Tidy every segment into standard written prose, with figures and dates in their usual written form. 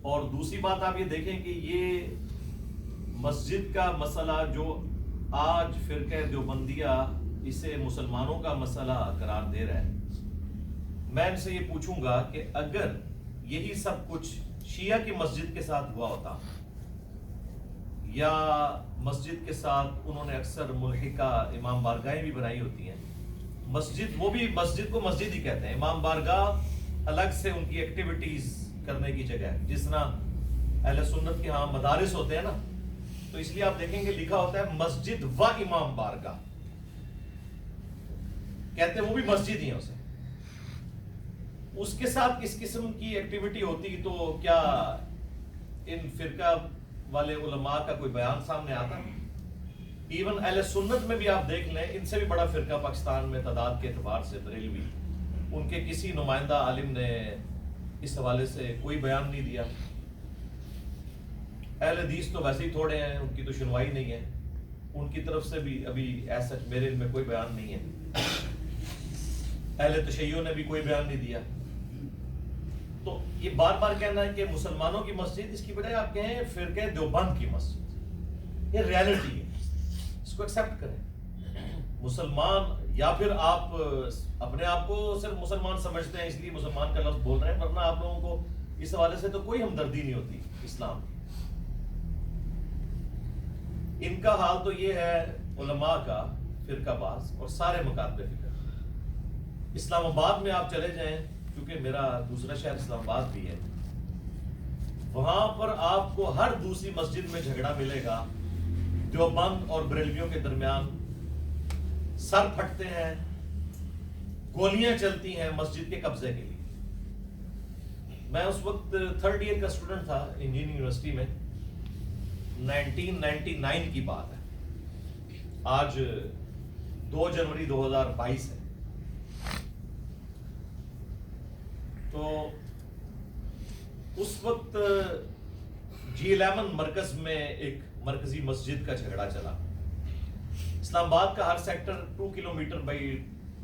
اور دوسری بات آپ یہ دیکھیں کہ یہ مسجد کا مسئلہ جو آج فرقہ دیوبندیہ اسے مسلمانوں کا مسئلہ قرار دے رہا ہے، میں ان سے یہ پوچھوں گا کہ اگر یہی سب کچھ شیعہ کی مسجد کے ساتھ ہوا ہوتا، یا مسجد کے ساتھ انہوں نے اکثر ملحقہ امام بارگاہیں بھی بنائی ہوتی ہیں، مسجد وہ بھی مسجد کو مسجد ہی کہتے ہیں، امام بارگاہ الگ سے ان کی ایکٹیویٹیز کرنے کی جگہ ہے، جس طرح اہل سنت کے ہاں مدارس ہوتے ہیں نا، تو اس لیے آپ دیکھیں گے لکھا ہوتا ہے مسجد و امام بارگاہ، کہتے ہیں وہ بھی مسجد ہی ہے اسے، اس کے ساتھ کس قسم کی ایکٹیویٹی ہوتی تو کیا ان فرقہ والے علماء کا کوئی بیان سامنے آتا؟ ایون اہل سنت میں بھی آپ دیکھ لیں، ان سے بھی بڑا فرقہ پاکستان میں تعداد کے اعتبار سے بریلوی، ان کے کسی نمائندہ عالم نے اس حوالے سے کوئی بیان نہیں دیا۔ اہل حدیث تو ویسے ہی تھوڑے ہیں، ان کی تو سنوائی نہیں ہے، ان کی طرف سے بھی ابھی ایسا میرے علم میں کوئی بیان نہیں ہے، اہل تشیع نے بھی کوئی بیان نہیں دیا۔ تو یہ بار بار کہنا ہے کہ مسلمانوں کی مسجد، اس کی بجائے آپ کہیں فرقہ دیوبند کی مسجد، یہ ریالٹی ہے، اس کو ایکسیپٹ کریں۔ مسلمان، یا پھر آپ اپنے آپ کو صرف مسلمان سمجھتے ہیں اس لیے مسلمان کا لفظ بول رہے ہیں، ورنہ آپ لوگوں کو اس حوالے سے تو کوئی ہمدردی نہیں ہوتی اسلام کی۔ ان کا حال تو یہ ہے علماء کا، فرقہ باز اور سارے مکاتب فکر۔ اسلام آباد میں آپ چلے جائیں، کیونکہ میرا دوسرا شہر اسلام آباد بھی ہے، وہاں پر آپ کو ہر دوسری مسجد میں جھگڑا ملے گا، دیوبند اور بریلویوں کے درمیان سر پھٹتے ہیں، گولیاں چلتی ہیں مسجد کے قبضے کے لیے۔ میں اس وقت 3rd ایئر کا اسٹوڈنٹ تھا انجینئرنگ یونیورسٹی میں، 1999 کی بات ہے، آج 2 جنوری 2022 ہے۔ تو اس وقت G11 مرکز میں ایک مرکزی مسجد کا جھگڑا چلا۔ اسلام آباد کا ہر سیکٹر 2 کلومیٹر بائی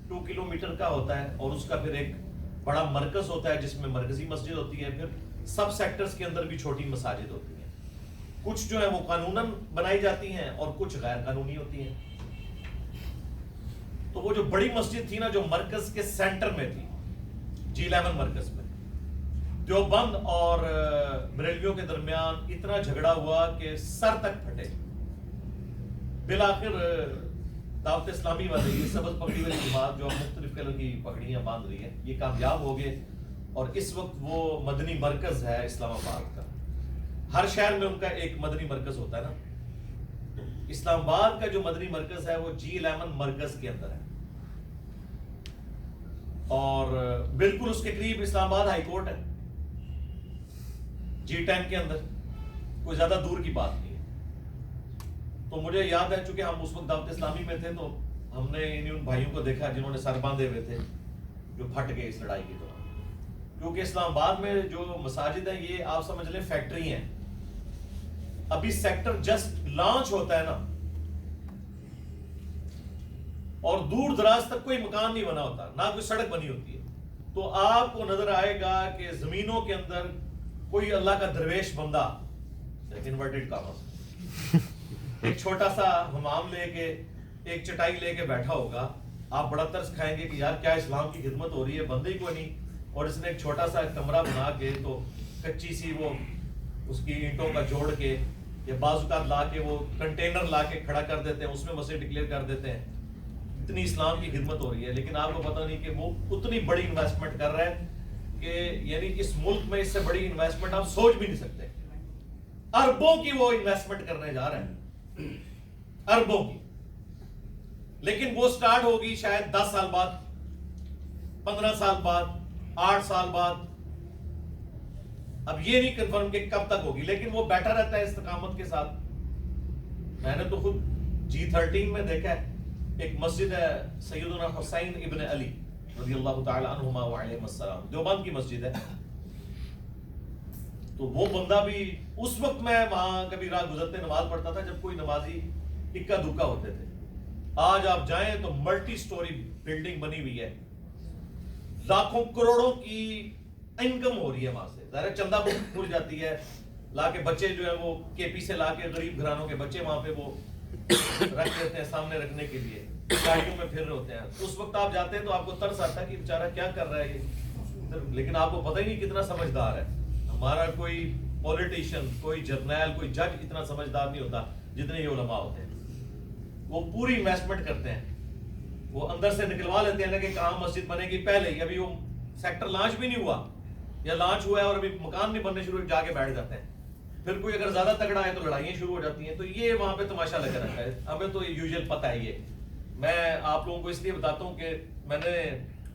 2 کلومیٹر کا ہوتا ہے، اور اس کا پھر ایک بڑا مرکز ہوتا ہے جس میں مرکزی مسجد ہوتی ہے، پھر سب سیکٹرز کے اندر بھی چھوٹی مساجد ہوتی ہیں، کچھ جو ہے وہ قانوناً بنائی جاتی ہیں اور کچھ غیر قانونی ہوتی ہیں۔ تو وہ جو بڑی مسجد تھی نا، جو مرکز کے سینٹر میں تھی، G11 مرکز میں، دیوبند اور بریلویوں کے درمیان اتنا جھگڑا ہوا کہ سر تک پھٹے۔ بالآخر دعوت اسلامی والے، یہ سبز پگڑی والی جماعت جو مختلف کلر کی پگڑیاں باندھ رہی ہے، یہ کامیاب ہو گئے، اور اس وقت وہ مدنی مرکز ہے اسلام آباد کا۔ ہر شہر میں ان کا ایک مدنی مرکز ہوتا ہے نا، تو اسلام آباد کا جو مدنی مرکز ہے وہ G11 مرکز کے اندر ہے، اور بالکل اس کے قریب اسلام آباد ہائی کورٹ ہے، G10 کے اندر، کوئی زیادہ دور کی بات نہیں ہے۔ تو مجھے یاد ہے، چونکہ ہم اس وقت دعوت اسلامی میں تھے، تو ہم نے ان بھائیوں کو دیکھا جنہوں نے سر باندھے ہوئے تھے، جو پھٹ گئے اس لڑائی کی دوران۔ کیونکہ اسلام آباد میں جو مساجد ہیں، یہ آپ سمجھ لیں فیکٹری ہیں، ابھی سیکٹر جسٹ لانچ ہوتا ہے نا، اور دور دراز تک کوئی مکان نہیں بنا ہوتا، نہ کوئی سڑک بنی ہوتی ہے، تو آپ کو نظر آئے گا کہ زمینوں کے اندر کوئی اللہ کا درویش بندہ، انورٹڈ کاماز، ایک چھوٹا سا حمام لے کے، ایک چٹائی لے کے بیٹھا ہوگا، آپ بڑا ترس کھائیں گے کہ یار کیا اسلام کی خدمت ہو رہی ہے، بندے ہی کوئی نہیں، اور اس نے ایک چھوٹا سا کمرہ بنا کے، تو کچی سی وہ اس کی اینٹوں کا جوڑ کے، یا بعض اوقات لا کے وہ کنٹینر لا کے کھڑا کر دیتے ہیں، اس میں مسجد ڈکلیئر کر دیتے ہیں، اتنی اسلام کی خدمت ہو رہی ہے، لیکن آپ کو پتہ نہیں کہ وہ اتنی بڑی انویسٹمنٹ کر رہا ہے کہ یعنی اس ملک میں اس سے بڑی انویسٹمنٹ آپ سوچ بھی نہیں سکتے، اربوں کی وہ انویسٹمنٹ کرنے جا رہے ہیں، اربوں کی، لیکن وہ سٹارٹ ہوگی شاید 10 سال بعد، 15 سال بعد، 8 سال بعد، اب یہ نہیں کنفرم کہ کب تک ہوگی، لیکن وہ بیٹھا رہتا ہے استقامت کے ساتھ۔ میں نے تو خود G13 میں دیکھا ہے، ایک مسجد ہے سیدنا حسین ابن علی رضی اللہ تعالی عنہما وعلیہم السلام، دیوبند کی مسجد ہے، تو وہ بندہ بھی، اس وقت میں وہاں کبھی رات گزرتے نماز پڑھتا تھا جب کوئی نمازی اکا دکا ہوتے تھے، آج آپ جائیں تو ملٹی سٹوری بلڈنگ بنی ہوئی ہے، لاکھوں کروڑوں کی انکم ہو رہی ہے وہاں سے، ظاہر چندہ پھول جاتی ہے، لا کے بچے جو ہے وہ KP سے لا کے غریب گھرانوں کے بچے وہاں پہ وہ رکھ دیتے ہیں سامنے رکھنے کے لیے، گاڑیوں میں پھر رہے ہوتے ہیں. اس وقت آپ جاتے ہیں تو آپ کو ترس آتا ہے کہ بیچارہ کیا کر رہا ہے یہ، لیکن آپ کو پتہ ہی نہیں کتنا سمجھدار ہے. ہمارا کوئی پولیٹیشین، کوئی جرنیل، کوئی جج اتنا سمجھدار نہیں ہوتا جتنے یہ علماء ہوتے ہیں. وہ پوری انویسٹمنٹ کرتے ہیں، وہ اندر سے نکلوا لیتے ہیں کہ کہاں مسجد بنے گی پہلے ہی، ابھی وہ سیکٹر لانچ بھی نہیں ہوا یا لانچ ہوا ہے اور ابھی مکان نہیں بننے شروع، جا کے بیٹھ جاتے ہیں. پھر کوئی اگر زیادہ تگڑا ہے تو لڑائیاں شروع ہو جاتی ہیں. تو یہ وہاں پہ تماشا لگا رہتا ہے. ہمیں تو یوزل پتہ ہے. یہ میں آپ لوگوں کو اس لیے بتاتا ہوں کہ میں نے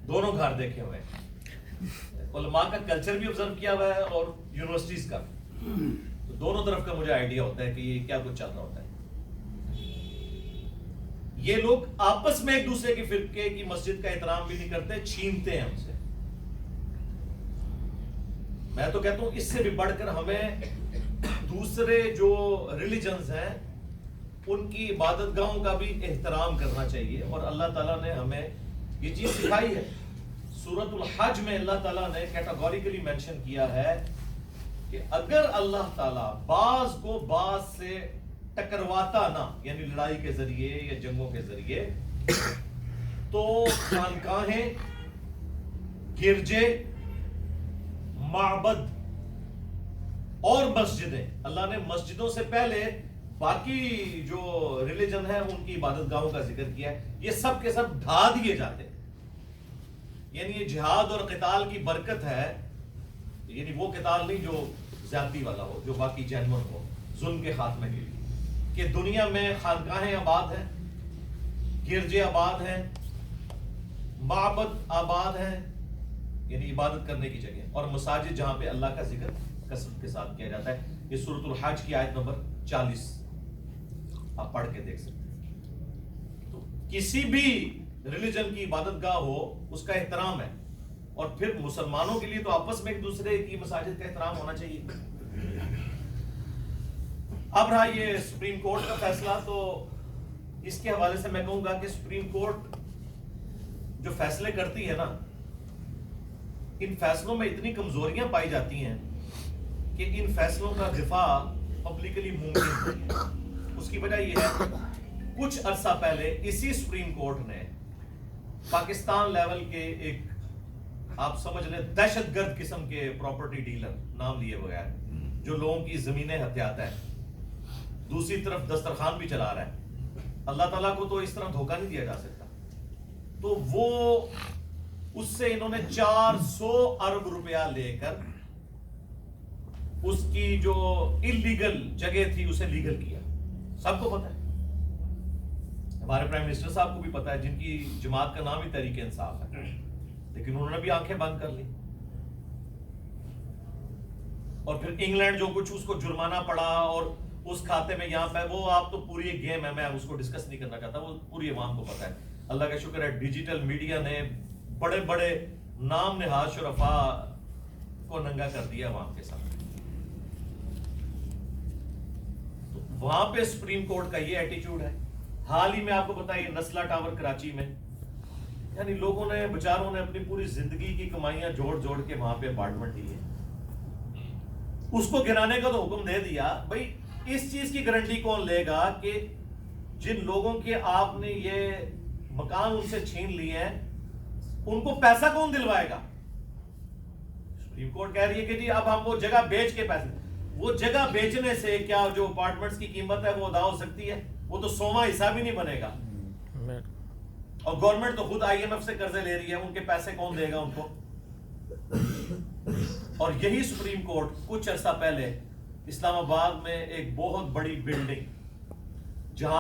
دونوں گھر دیکھے ہوئے ہیں، علماء کا کلچر بھی آبزرو کیا ہوا ہے اور یونیورسٹیز کا، تو دونوں طرف کا مجھے آئیڈیا ہوتا ہے کہ یہ کیا کچھ چل رہا ہوتا ہے. یہ لوگ آپس میں ایک دوسرے کے فرقے کی مسجد کا احترام بھی نہیں کرتے، چھینتے ہیں ہم سے. میں تو کہتا ہوں اس سے بھی بڑھ کر ہمیں دوسرے جو ریلیجنز ہیں ان کی عبادت گاہوں کا بھی احترام کرنا چاہیے. اور اللہ تعالیٰ نے ہمیں یہ چیز سکھائی ہے. سورۃ الحج میں اللہ تعالیٰ نے کیٹاگوریکلی مینشن کیا ہے کہ اگر اللہ تعالیٰ بعض کو بعض سے ٹکرواتا نہ، یعنی لڑائی کے ذریعے یا جنگوں کے ذریعے، تو خانقاہیں، گرجے، معبد اور مسجدیں، اللہ نے مسجدوں سے پہلے باقی جو ریلیجن ہے ان کی عبادت گاہوں کا ذکر کیا ہے. یہ سب کے سب ڈھا دیے جاتے ہیں. یعنی یہ جہاد اور قتال کی برکت ہے، یعنی وہ قتال نہیں جو زیادتی والا ہو، جو باقی جینون ہو، ظلم کے خاتمے کے لیے، کہ دنیا میں خانقاہیں آباد ہیں، گرجے آباد ہیں، معبد آباد ہیں، یعنی عبادت کرنے کی جگہ، اور مساجد جہاں پہ اللہ کا ذکر کثرت کے ساتھ کیا جاتا ہے. یہ سورۃ الحج کی آیت نمبر 40 آپ پڑھ کے دیکھ سکتے ہیں. تو کسی بھی ریلیجن کی عبادت گاہ ہو اس کا احترام ہے. اور پھر مسلمانوں کے لیے تو آپس میں ایک دوسرے کی مساجد کا احترام ہونا چاہیے. اب رہا یہ سپریم کورٹ کا فیصلہ، تو اس کے حوالے سے میں کہوں گا کہ سپریم کورٹ جو فیصلے کرتی ہے نا، ان فیصلوں میں اتنی کمزوریاں پائی جاتی ہیں کہ ان فیصلوں کا دفاع پبلکلی ممکن نہیں ہے. اس کی وجہ یہ ہے کچھ عرصہ پہلے اسی سپریم کورٹ نے پاکستان لیول کے ایک، آپ سمجھ لیں، دہشت گرد قسم کے پراپرٹی ڈیلر نام لیے بغیر، جو لوگوں کی زمینیں ہتھیاتا ہے، دوسری طرف دسترخوان بھی چلا رہا ہے. اللہ تعالیٰ کو تو اس طرح دھوکہ نہیں دیا جا سکتا. تو وہ اس سے انہوں نے 400 ارب روپیہ لے کر اس کی جو انلیگل جگہ تھی اسے لیگل کیا. سب کو پتا ہے، ہمارے پرائم منسٹر صاحب کو بھی پتا ہے، جن کی جماعت کا نام ہی تحریک انصاف ہے، لیکن انہوں نے بھی آنکھیں بند کر لی. اور پھر انگلینڈ جو کچھ اس کو جرمانہ پڑا اور اس کھاتے میں یہاں پہ، وہ آپ تو پوری ایک گیم ہے، میں اس کو ڈسکس نہیں کرنا چاہتا، وہ پوری عوام کو پتا ہے. اللہ کا شکر ہے ڈیجیٹل میڈیا نے بڑے بڑے نام نہاد شرفاء کو ننگا کر دیا عوام کے ساتھ. تو وہاں پہ سپریم کورٹ کا یہ ایٹیچیوڈ ہے. حال ہی میں آپ کو بتائیے نسلا ٹاور کراچی میں، یعنی لوگوں نے بیچاروں نے اپنی پوری زندگی کی کمائیاں جوڑ جوڑ کے وہاں پہ اپارٹمنٹ لیے، اس کو گرانے کا تو حکم دے دیا. بھائی اس چیز کی گارنٹی کون لے گا کہ جن لوگوں کے آپ نے یہ مکان ان سے چھین لیے ہیں ان کو پیسہ کون دلوائے گا؟ سپریم کورٹ کہہ رہی ہے کہ جی اب ہم وہ جگہ بیچ کے پیسے، وہ جگہ بیچنے سے کیا جو اپارٹمنٹس کی قیمت ہے وہ ادا ہو سکتی ہے؟ وہ تو 100واں حصہ بھی نہیں بنے گا. اور گورنمنٹ تو خود IMF سے قرضے لے رہی ہے، ان کے پیسے کون دے گا ان کو؟ اور یہی سپریم کورٹ کچھ عرصہ پہلے اسلام آباد میں ایک بہت بڑی بلڈنگ جہاں